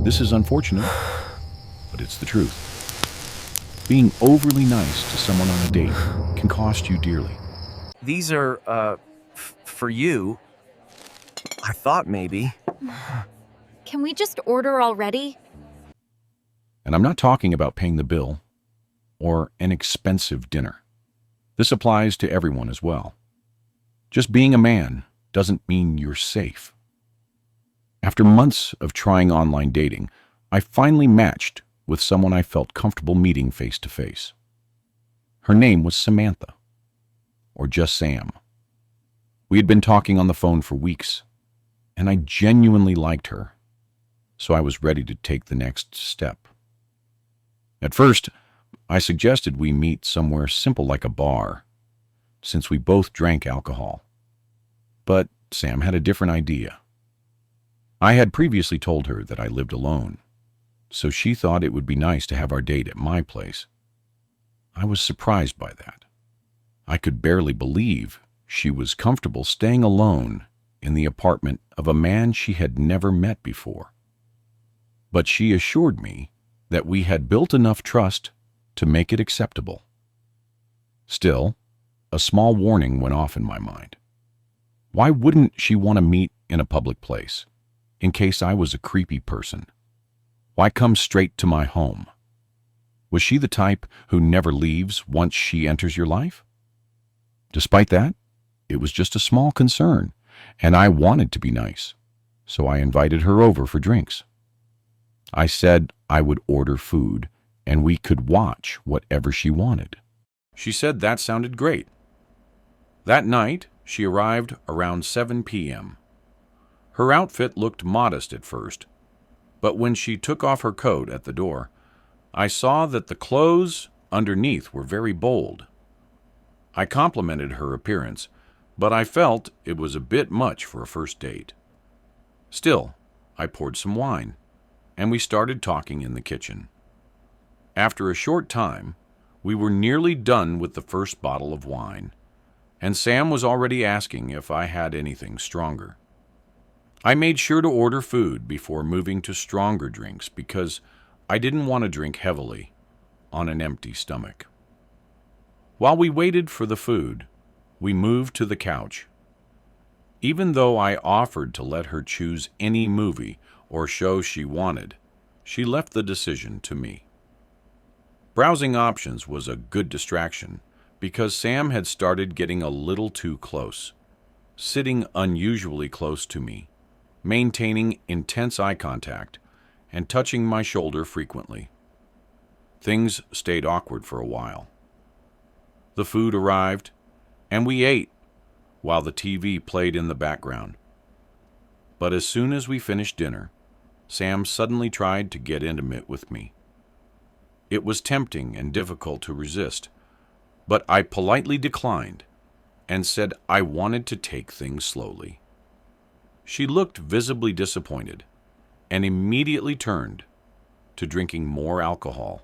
This is unfortunate, but it's the truth. Being overly nice to someone on a date can cost you dearly. These are, for you. I thought maybe. Can we just order already? And I'm not talking about paying the bill or an expensive dinner. This applies to everyone as well. Just being a man doesn't mean you're safe. After months of trying online dating, I finally matched with someone I felt comfortable meeting face to face. Her name was Samantha, or just Sam. We had been talking on the phone for weeks, and I genuinely liked her, so I was ready to take the next step. At first, I suggested we meet somewhere simple like a bar, since we both drank alcohol. But Sam had a different idea. I had previously told her that I lived alone, so she thought it would be nice to have our date at my place. I was surprised by that. I could barely believe she was comfortable staying alone in the apartment of a man she had never met before. But she assured me that we had built enough trust to make it acceptable. Still, a small warning went off in my mind. Why wouldn't she want to meet in a public place, in case I was a creepy person? Why come straight to my home? Was she the type who never leaves once she enters your life? Despite that, it was just a small concern, and I wanted to be nice, so I invited her over for drinks. I said I would order food, and we could watch whatever she wanted. She said that sounded great. That night, she arrived around 7 p.m. Her outfit looked modest at first, but when she took off her coat at the door, I saw that the clothes underneath were very bold. I complimented her appearance, but I felt it was a bit much for a first date. Still, I poured some wine, and we started talking in the kitchen. After a short time, we were nearly done with the first bottle of wine, and Sam was already asking if I had anything stronger. I made sure to order food before moving to stronger drinks because I didn't want to drink heavily on an empty stomach. While we waited for the food, we moved to the couch. Even though I offered to let her choose any movie or show she wanted, she left the decision to me. Browsing options was a good distraction because Sam had started getting a little too close, sitting unusually close to me, maintaining intense eye contact, and touching my shoulder frequently. Things stayed awkward for a while. The food arrived, and we ate while the TV played in the background. But as soon as we finished dinner, Sam suddenly tried to get intimate with me. It was tempting and difficult to resist, but I politely declined and said I wanted to take things slowly. She looked visibly disappointed and immediately turned to drinking more alcohol.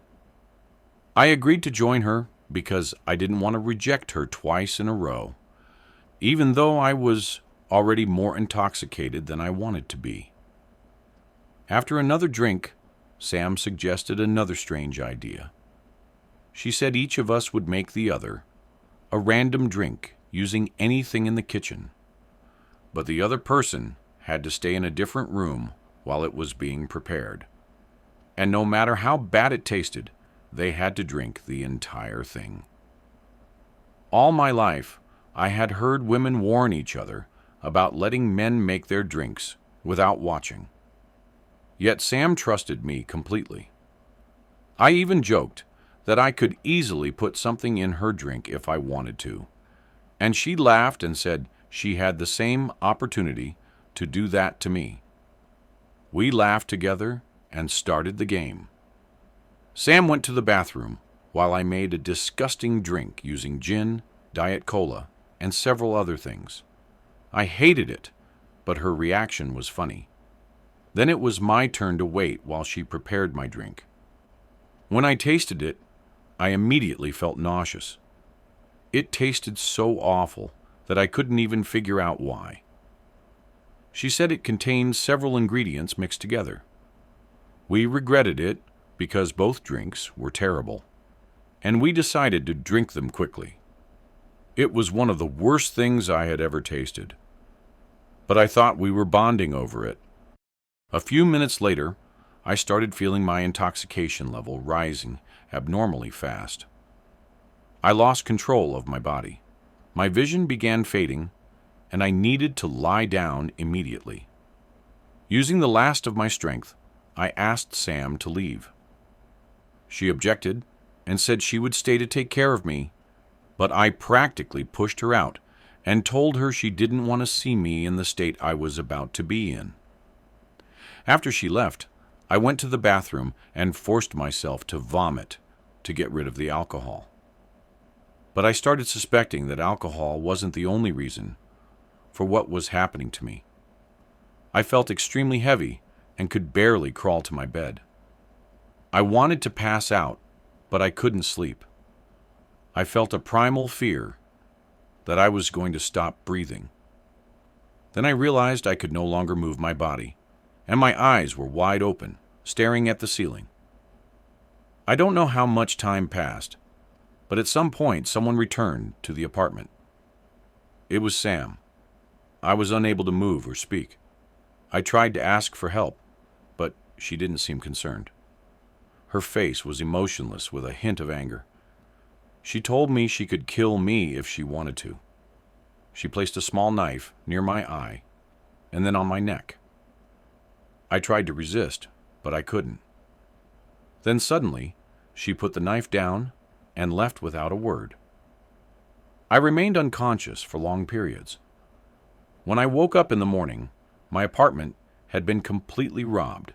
I agreed to join her because I didn't want to reject her twice in a row, even though I was already more intoxicated than I wanted to be. After another drink, Sam suggested another strange idea. She said each of us would make the other a random drink using anything in the kitchen, but the other person had to stay in a different room while it was being prepared. And no matter how bad it tasted, they had to drink the entire thing. All my life, I had heard women warn each other about letting men make their drinks without watching. Yet Sam trusted me completely. I even joked that I could easily put something in her drink if I wanted to, and she laughed and said she had the same opportunity to do that to me. We laughed together and started the game. Sam went to the bathroom while I made a disgusting drink using gin, Diet Cola, and several other things. I hated it, but her reaction was funny. Then it was my turn to wait while she prepared my drink. When I tasted it, I immediately felt nauseous. It tasted so awful that I couldn't even figure out why. She said it contained several ingredients mixed together. We regretted it because both drinks were terrible, and we decided to drink them quickly. It was one of the worst things I had ever tasted, but I thought we were bonding over it. A few minutes later, I started feeling my intoxication level rising abnormally fast. I lost control of my body. My vision began fading, and I needed to lie down immediately. Using the last of my strength, I asked Sam to leave. She objected and said she would stay to take care of me, but I practically pushed her out and told her she didn't want to see me in the state I was about to be in. After she left, I went to the bathroom and forced myself to vomit to get rid of the alcohol. But I started suspecting that alcohol wasn't the only reason for what was happening to me. I felt extremely heavy and could barely crawl to my bed. I wanted to pass out, but I couldn't sleep. I felt a primal fear that I was going to stop breathing. Then I realized I could no longer move my body, and my eyes were wide open, staring at the ceiling. I don't know how much time passed, but at some point someone returned to the apartment. It was Sam. I was unable to move or speak. I tried to ask for help, but she didn't seem concerned. Her face was emotionless with a hint of anger. She told me she could kill me if she wanted to. She placed a small knife near my eye and then on my neck. I tried to resist, but I couldn't. Then suddenly, she put the knife down and left without a word. I remained unconscious for long periods. When I woke up in the morning, my apartment had been completely robbed.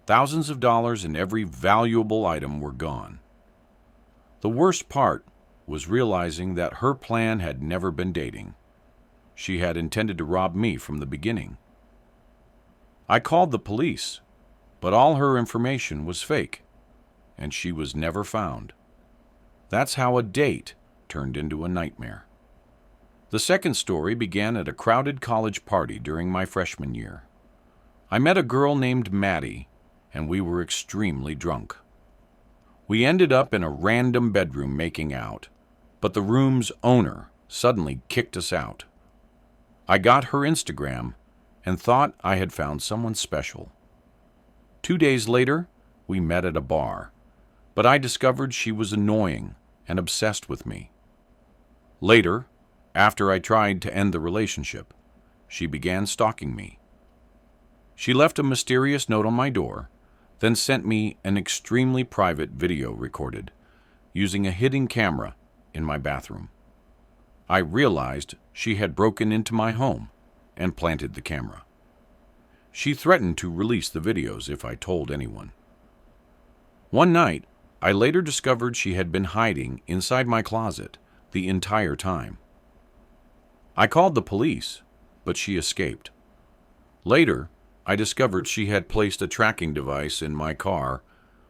Thousands of dollars and every valuable item were gone. The worst part was realizing that her plan had never been dating. She had intended to rob me from the beginning. I called the police, but all her information was fake, and she was never found. That's how a date turned into a nightmare. The second story began at a crowded college party during my freshman year. I met a girl named Maddie, and we were extremely drunk. We ended up in a random bedroom making out, but the room's owner suddenly kicked us out. I got her Instagram and thought I had found someone special. 2 days later, we met at a bar, but I discovered she was annoying and obsessed with me. Later, after I tried to end the relationship, she began stalking me. She left a mysterious note on my door, then sent me an extremely private video recorded using a hidden camera in my bathroom. I realized she had broken into my home and planted the camera. She threatened to release the videos if I told anyone. One night, I later discovered she had been hiding inside my closet the entire time. I called the police, but she escaped. Later, I discovered she had placed a tracking device in my car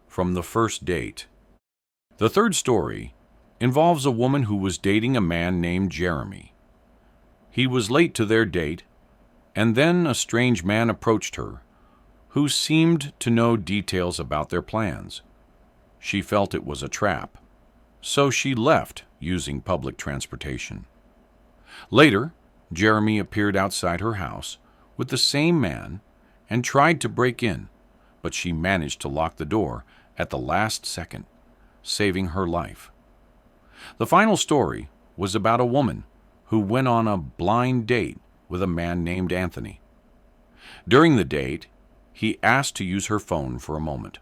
from the first date. The third story involves a woman who was dating a man named Jeremy. He was late to their date, and then a strange man approached her, who seemed to know details about their plans. She felt it was a trap, so she left using public transportation. Later, Jeremy appeared outside her house with the same man and tried to break in, but she managed to lock the door at the last second, saving her life. The final story was about a woman who went on a blind date with a man named Anthony. During the date, he asked to use her phone for a moment.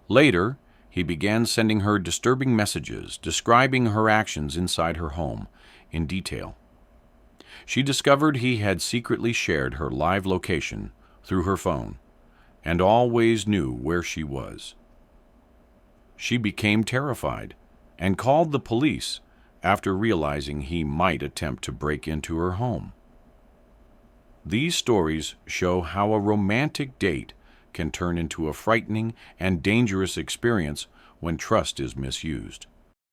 Later, he began sending her disturbing messages describing her actions inside her home in detail. She discovered he had secretly shared her live location through her phone and always knew where she was. She became terrified and called the police after realizing he might attempt to break into her home. These stories show how a romantic date can turn into a frightening and dangerous experience when trust is misused.